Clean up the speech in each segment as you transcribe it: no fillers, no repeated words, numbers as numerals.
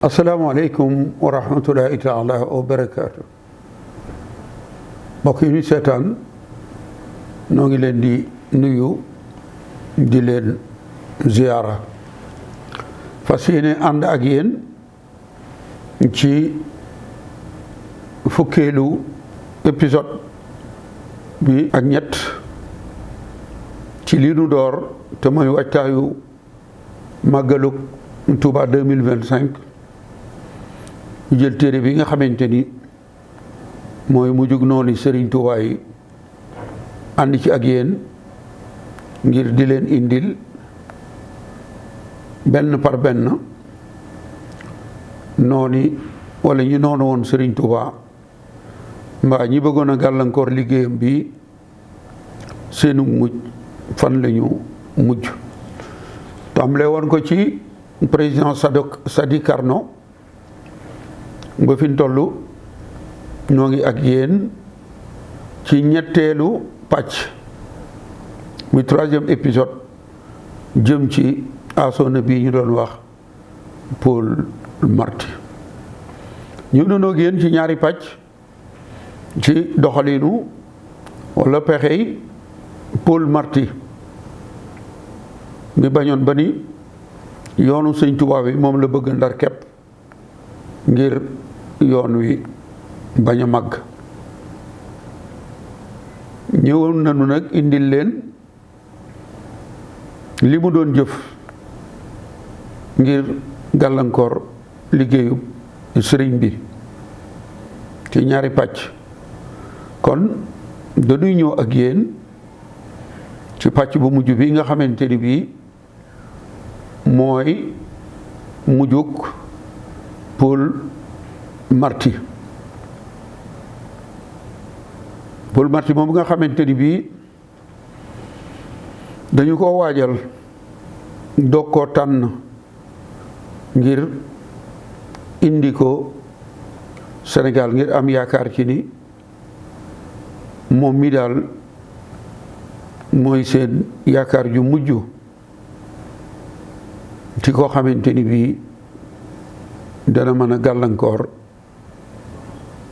asalaamaaleykum wa rahmatullahi taala wa barakaatu mbokk yi ñu seetaan noo ngi leen di nuyu di leen ziyaara fas yéene ànd ak yéen ci fukkeelu épisode bi ak ñett ci lii nu door te mooy waajtaayu màggalug Touba 2025 ñu jël téere bi nga xamante ni mooy mujjug noonu Sëriñ Tuubaa yi ànd ci ak yéen ngir di leen indil benn par benn nooni wala ñu noonu woon Sëriñ Tuubaa mbaa ñi bëggoon a gàllankoor liggéeyam bi seenu mujj fan lañu mujj tàmbale woon ko ci président Sadi Carnot ba fi ñu toll ñoo ngi ak yéen ci ñetteelu pàcc muy troisième épisode jëm ci asona bii ñu doon wax Paul Marty ñu doon ak yéen ci ñaari pàcc ci doxalinu wala pexey Paul Marty mi bañoon ba ni yoonu Sëñ Tuubaa bi moom la bëgg ndar kepp ngir yoon wi bañ a màgg ñëwoon nañu nag indil leen li mu doon jëf ngir gàllankoor liggéeyu sëriñ bi ci ñaari pàcc kon dañuy ñëw ak yéen ci pàcc bu mujj bi nga xamante ni bii mooy mujjug Paul Marty moom nga xamante ni bii dañu ko waajal doog koo tànn ngir indi ko Sénégal ngir am yaakaar ci ni moom mi daal mooy seen yaakaar ju mujj ci koo xamante ni bii dana mën a gàllankoor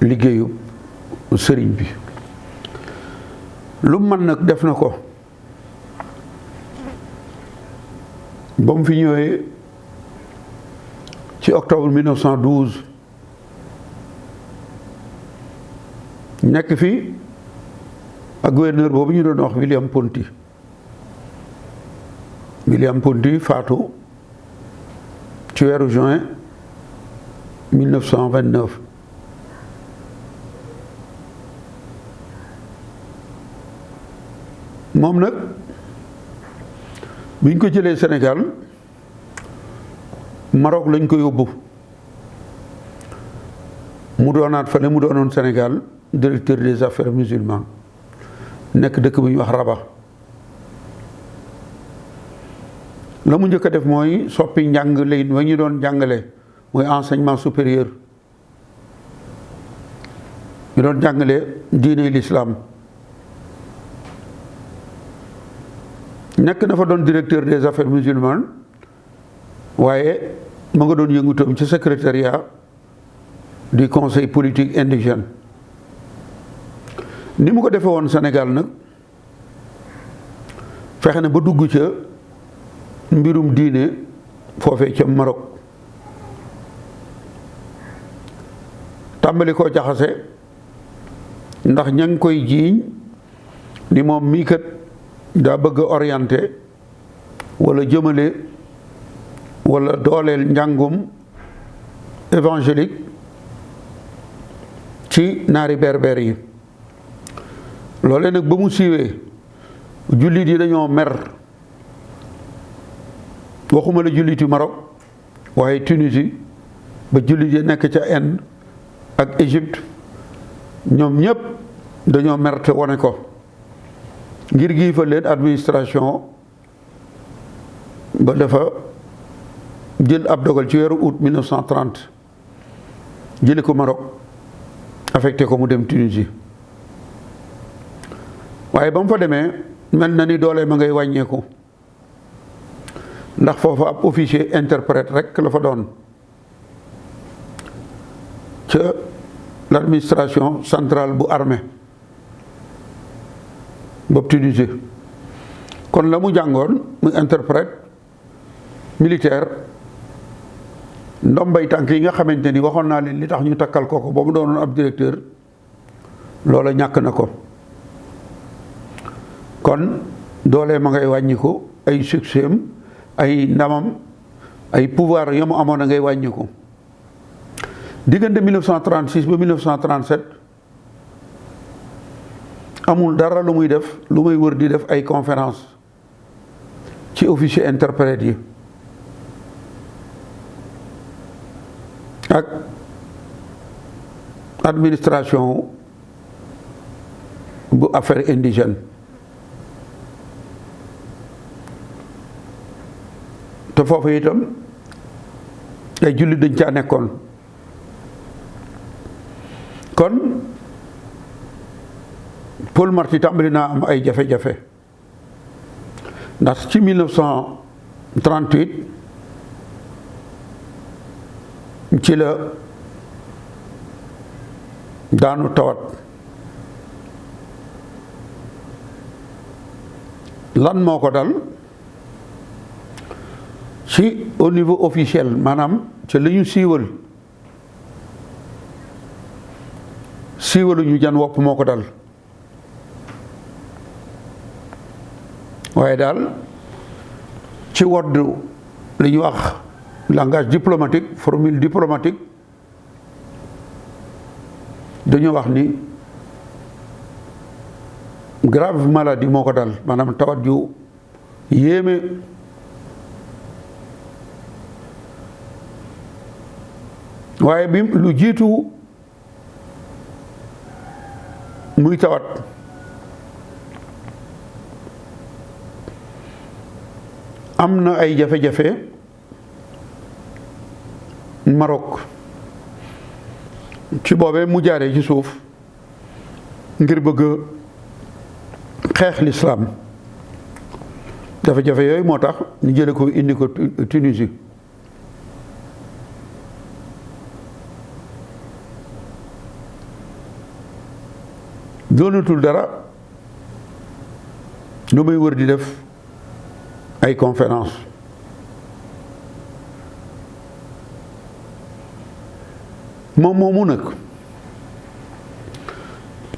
liggéeyu sëriñ bi lu mën nag def na ko ba mu fi ñëwee ci octobre 1912 nekk fi ak gouverneur boobu ñu doon wax William Ponty faatu ci weeru juin 1929 moom nag biñ ko jëlee Sénégal Maroc lañ ko yóbbu mu doonaat fale mu doonoon Sénégal directeur des affaires musulmanes nekk dëkk bu ñuy wax Rabat la mu njëkk a def mooy soppi njàng lay wa ñu doon jàngale mooy enseignement supérieur ñu doon jàngale diine l'islam nekk na fa doon directeur des affaires musulmanes waaye mu nga doon yëngutam ci secrétariat du conseil politique indigène ni mu ko defee woon Sénégal nag fexe na ba dugg ca mbirum diine foofee ca Maroc tàmbali koo jaxase ndax ña ngi koy jiiñ ni moom mii kat daa bëgg a orienté wala jëmale wala dooleel njàngum évangélique ci naari berber yi loole nag ba mu siiwee jullit yi dañoo mer waxuma la julliti Maroc waaye Tunisie ba jullit yi nekk ca Inde ak Égypte ñoom ñépp dañoo mer te wane ko ngir giifal leen administration ba dafa jël ab dogal ci weeru août 1930 jële ko Maroc affecté ko mu dem Tunisie waaye ba mu fa demee mel na ni doole ma ngay wàññeeku ndax foofa ab officier interprète rek la fa doon ca l'administration centrale bu armée boobu Tunisie. kon la mu jàngoon muy interprète militaire ndombay tànk yi nga xamante ni waxoon naa leen li tax ñu takkal ko ba mu doonoon ab directeur loola ñàkk na ko. kon doole ma ngay wàññiku ay succès am ay ndamam ay pouvoir ya mu amoon a ngay wàññiku diggante 1936 ba 1937 amul dara lu muy def lu muy wër di def ay conférence ci officier interprète yi ak administration bu affaire indigène. te foofu itam ay jullit dañ caa nekkoon. kon Paul Marty tàmbali naa am ay jafe-jafe ndax ci 1938 ci la daanu tawat. lan moo ko dal ci au niveau officiel maanaam ci la ñu siiwaluñu jan wopp moo ko dal waaye daal ci wodd li ñuy wax langage diplomatique formule diplomatique dañu wax ni grave maladie moo ko dal maanaam tawat ju yéeme. waaye bi lu jiitu muy tawat am na ay jafe-jafe Maroc ci boobee mu jaaree ci suuf ngir bëgg xeex l'islam jafe-jafe yooyu moo tax ñu jële ko indi ko Tunisie. doonatul dara lu muy wër di def ay conférence moom moomu nag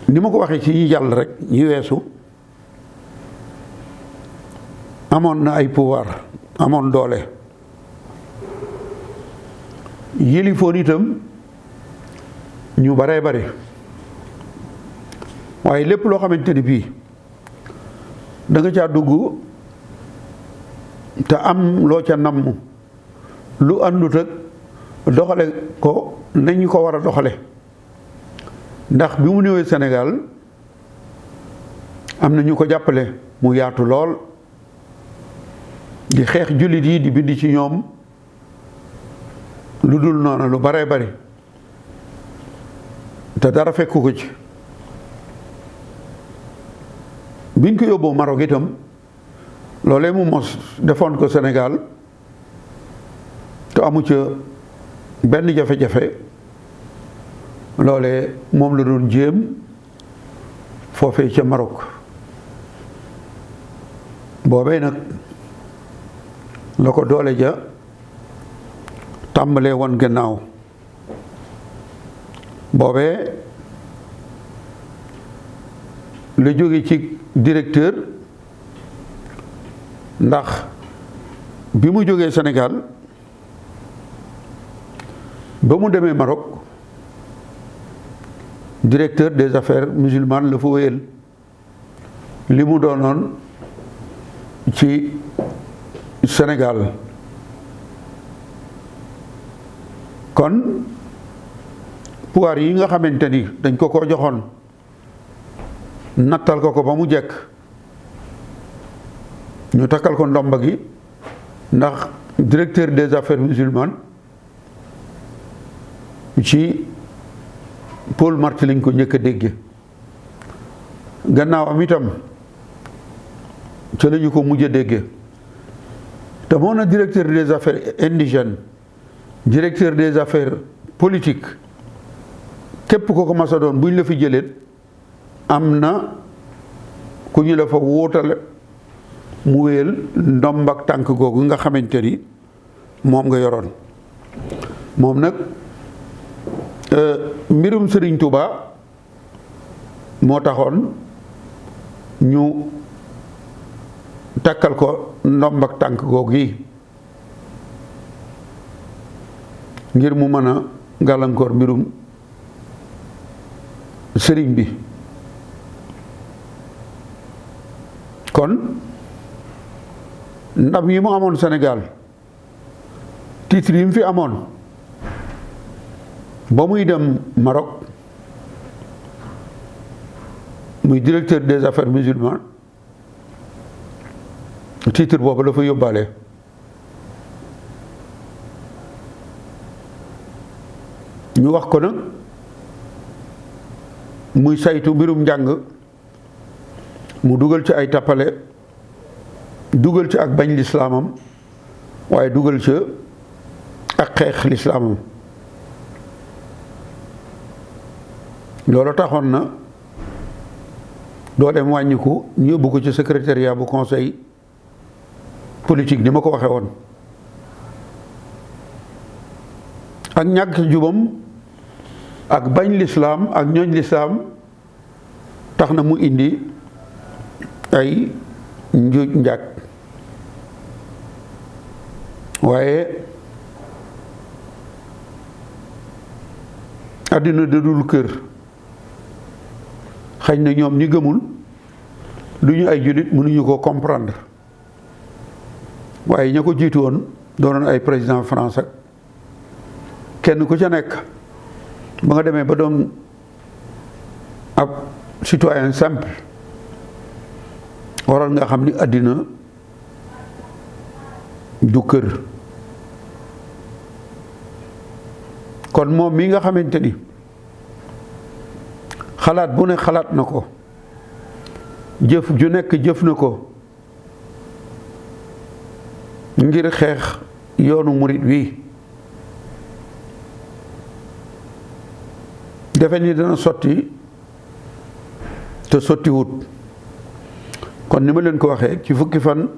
ni ma ko waxee ci ñi jàll rek ñi weesu amoon na ay pouvoir amoon doole yilifoon itam ñu baree bari waaye lépp loo xamante ni bii da nga caa dugg te am loo ca namm lu àndut ak doxale ko nañu ko war a doxale ndax bi mu ñëwee Sénégal am na ñu ko jàppale mu yaatu lool di xeex jullit yi di bind ci ñoom lu dul noonu lu baree bari te dara fekku ko ci. biñ ko yóbboo Maroc itam loolee mu mos defoon ko Sénégal te amu ca benn jafe-jafe loolee moom la doon jéem foofee ca Maroc boobee nag la ko doole ja tàmbalee woon gannaaw boobee la jóge ci directeur ndax bi mu jógee Sénégal ba mu demee Maroc directeur des affaires musulmanes la fa wéyal li mu doonoon ci Sénégal kon pouvoir yi nga xamante ni dañ ko joxoon nattal ko ba mu jekk ñu takkal ko ndomba gi ndax directeur des affaires musulmanes ci Paul Marty lañ ko njëkk a dégge gannaaw am itam ca lañu ko mujj a dégge te moo na directeur des affaires indigènes directeur des affaires politiques képp ko mas a doon buñ la fi jëlee am na ku ñu la fa wóotale mu wéyal ndomb ak tànk googu nga xamante ni moom nga yoroon. moom nag mbirum Sëriñ Tuuba moo taxoon ñu takkal ko ndomb ak tànk googu yi ngir mu mën a gàllankoor mbirum sëriñ bi. kon ndam yi mu amoon Sénégal titre yi mu fi amoon ba muy dem Maroc muy directeur des affaires musulmanes titre boobu la fa yóbbaale. ñu wax ko nag muy saytu mbirum njàng mu dugal ci ay tappale dugal ci ak bañ lislaamam waaye dugal ci ak xeex lislaamam. loolu taxoon na dooleem wàññiku ñu yóbbu ko ci secrétariat bu conseil politique ni ma ko waxee woon. ak ñàkk jubam ak bañ lislaam ak ñooñ lislaam tax na mu indi ay njuuj njaag waaye àddina dadul kër. xañ na ñoom ñi gëmul du ñu ay jullit mënuñu ko comprendre waaye ña ko jiitu woon doonoon ay président France ak kenn ku ca nekk ba nga demee ba doon ab citoyen simple waral nga xam ni àddina du kër. kon moom mi nga xamante ni xalaat bu ne xalaat na ko jëf ju nekk jëf na ko ngir xeex yoonu murit wi defe ni dana sotti te sottiwut. kon ni ma leen ko waxee ci fukki fan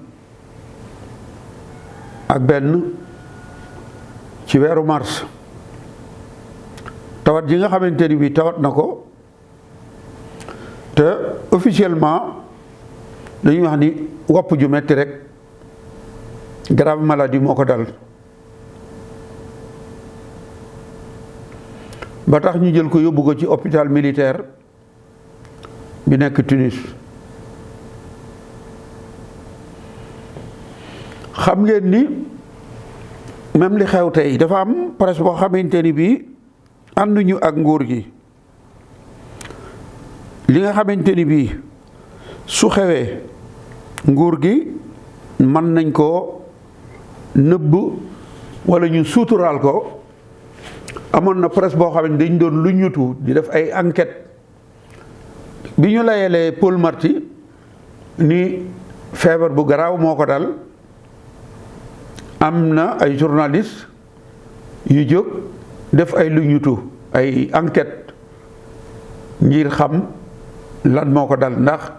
ak benn ci weeru mars tawat ji nga xamante ni bi tawat na ko te officiellement dañuy wax ni wopp ju metti rek grave maladie moo ko dal ba tax ñu jël ko yóbbu ko ci hôpital militaire bi nekk Tunis. xam ngeen ni même li xew tey dafa am presse boo xamante ni bii ànduñu ak nguur gi. li nga xamante ni bii su xewee nguur gi mën nañ koo nëbb walla ñu suuturaal ko. amoon na presse boo xam ne dañ doon lu ñutu di def ay enquête bi ñu layalee Paul Marty ni feebar bu garaaw moo ko dal am na ay journaliste yu jóg def ay lu ñutu ay enquête ngir xam lan moo ko dal ndax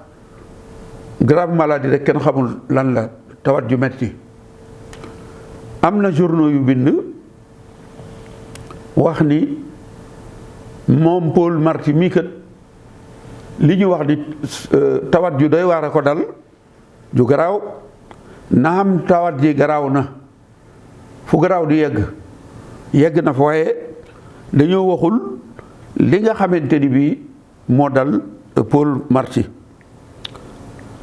grave maladie rek kenn xamul lan la tawat ju metti. am na journaux yu bind wax ni moom Paul Marty mii kat li ñu wax ni tawat ju doy waar a ko dal ju garaaw naam tawat ji garaaw na fu garaaw di yegg na fa waaye dañoo waxul li nga xamante ni bii moo dal Paul Marty.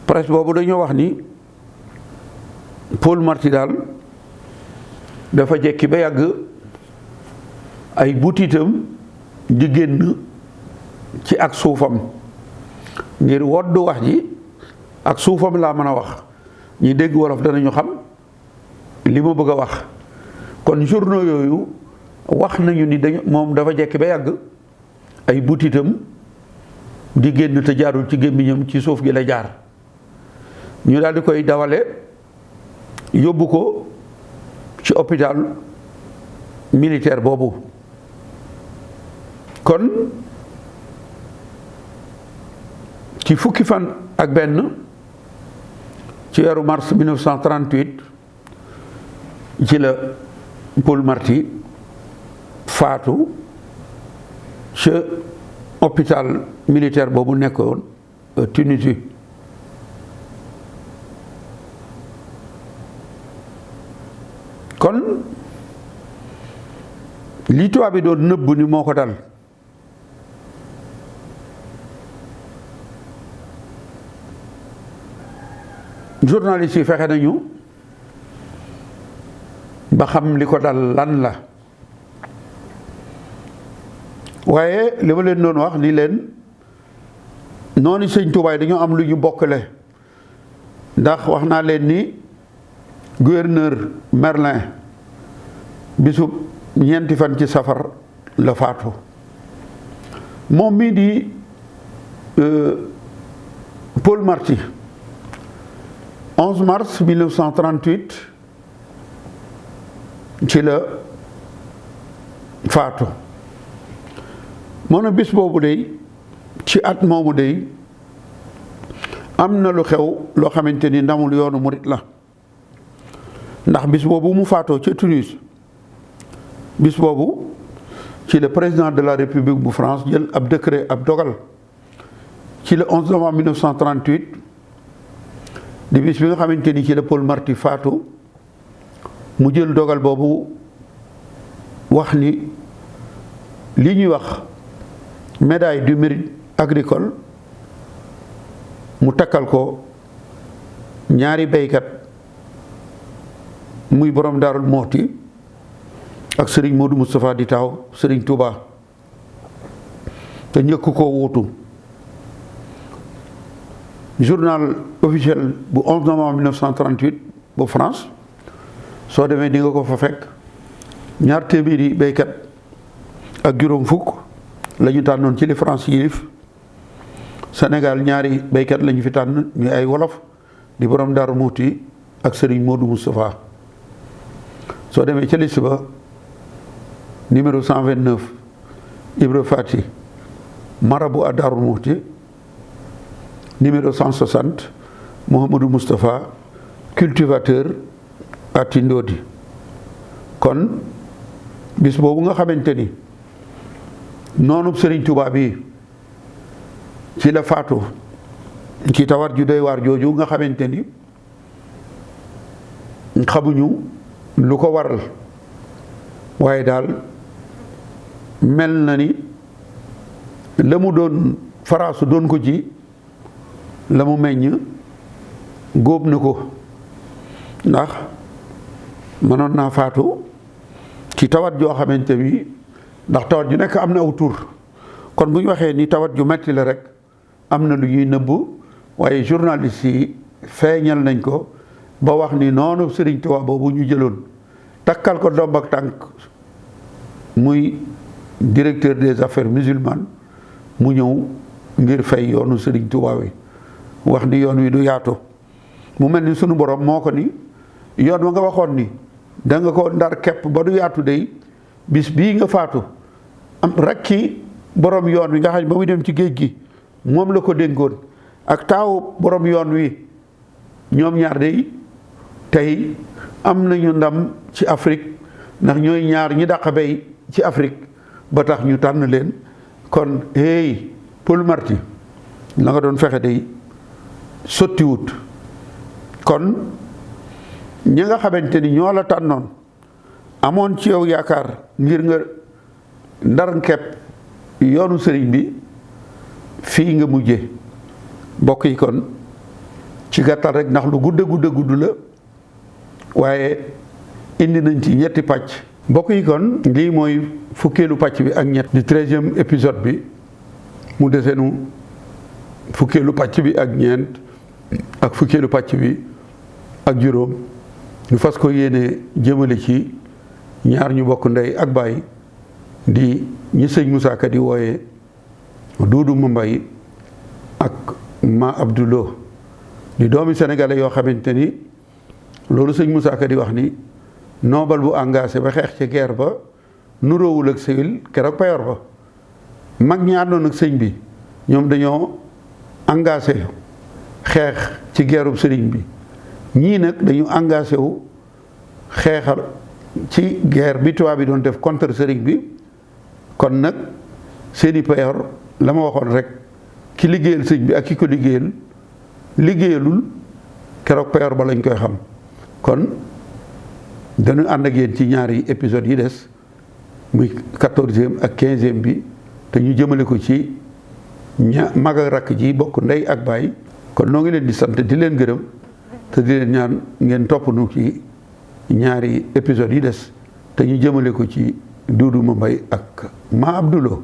presse boobu dañoo wax ni Paul Marty daal dafa jekki ba yàgg ay butitam di génn ci ak suufam ngir woddu wax ji ak suufam laa mën a wax ñi dégg wolof danañu xam li ma bëgg a wax. kon journaux yooyu wax nañu ni moom dafa jekki ba yàgg ay butitam di génn te jaarul ci gémmiñam ci suuf gi la jaar ñu daal di koy dawale yóbbu ko ci hôpital militaire boobu kon ci fukki fan ak benn ci weeru mars 1938 ci la Paul Marty faatu ca hôpital militaire boobu nekkoon Tunisie. kon li tubaab bi doon nëbb ni moo ko dal journaliste yi fexe nañu ba xam li ko dal lan la waaye li ma leen doon wax ni leen noonu sëñ Tuubaa dañoo am lu ñu bokkale ndax wax naa leen ni gouverneur Merlin bisub ñeenti fan ci safar la faatu moom mii di Paul Marty 11 mars 1938 ci la faatu moo na bis boobu day ci at moomu day am na lu xew loo xamante ni ndamul yoonu murit la ndax bis boobu mu faatoo ca Tunis bis boobu ci le président de la République bu France jël ab décret ab dogal ci le 11 novembre 1938 di bis bi nga xamante ni ci la Paul Marty faatu mu jël dogal boobu wax ni li ñuy wax médaille du mérite agricole mu takkal ko ñaari béykat muy borom Daarul Muxti ak Serigne Modou Moustapha di taaw Serigne Touba te njëkk koo wuutu journal officiel bu 11 novembre 1938 bu France soo demee di nga ko fa fekk ñaar téeméeri béykat ak juróom fukk la ñu tànnoon ci li France yilif Sénégal ñaari béykat la ñu fi tànn ñu ay wolof di borom Daaru Muxti ak Serigne Modou Moustapha soo demee ca liste ba numéro 129 Ibra Fati marabu à Daaru Muxti numéro 160 Mouhamadou Moustapha cultivateur à Tindodi kon bis boobu nga xamante ni noonu Serigne Touba bi ci la faatu ci tawat ju doy waar jooju nga xamante ni xamuñu lu ko waral waaye daal mel na ni la mu doon faraasu doon ko ji la mu meññ góob na ko ndax mënoon naa faatu ci tawat joo xamante bi ndax tawat ju nekk am na aw tur kon bu ñu waxee ni tawat ju metti la rek am na lu ñuy nëbb waaye journaliste yi feeñal nañ ko ba wax ni noonu Serigne Touba boobu ñu jëloon takkal ko ndomb ak tànk muy directeur des affaires musulmanes mu ñëw ngir fay yoonu Serigne Touba wi wax ni yoon wi du yaatu mu mel ni sunu borom moo ko ni yoon wa nga waxoon ni da nga ko ndar kepp ba du yaatu day bis bii nga faatu am rek ci borom yoon wi nga xam ne ba muy dem ci géej gi moom la ko dénkoon ak taawu borom yoon wi ñoom ñaar day tey am nañu ndam ci Afrique ndax ñooy ñaar ñi dàq bay ci Afrique ba tax ñu tànn leen kon hey Paul Marty la nga doon fexe day sottiwut kon ñi nga xamante ni ñoo la tànnoon amoon ci yow yaakaar ngir nga ndar kepp yoonu sëriñ bi fii nga mujje mbokk yi kon ci gàttal rek ndax lu gudd la waaye indi nañ ci ñetti pàcc mbokk yi kon lii mooy fukkeelu pàcc bi ak ñett di 13e épisode bi mu desenu fukkeelu pàcc bi ak ñeent ak fukkeelu pàcc bi ak juróom ñu fas ko yéene jëmale ci ñaar ñu bokk ndey ak baay di ñi sëñ Moussa Ka di wooye Duudu Mambay ak Ma Abdoulo di doomi sénégalais yoo xamante ni loolu sëñ Moussa Ka di wax ni noobal bu engagé ba xeex ci guerre ba nuroowul ak civil keroog payor ba mag ñi àndoon ak sëñ bi ñoom dañoo engagé xeex ci guerrub sëriñ bi ñii nag dañu engagé wu xeexal ci guerre bi tubaab bi doon def contre sëriñ bi kon nag seeni payoor la ma waxoon rek ki liggéeyal sëñ bi ak ki ko liggéeyalul keroog payoor ba lañ koy xam kon dañu ànd ak yéen ci ñaari épisode yi des muy 14e ak 15e bi te ñu jëmale ko ci mag ak rakk ji bokk ndey ak baay kon noo ngi leen di sant di leen gërëm te di leen ñaan ngeen topp nu ci ñaari épisode yi des te ñu jëmale ko ci Duudu Mambay ak Ma Abdou Lo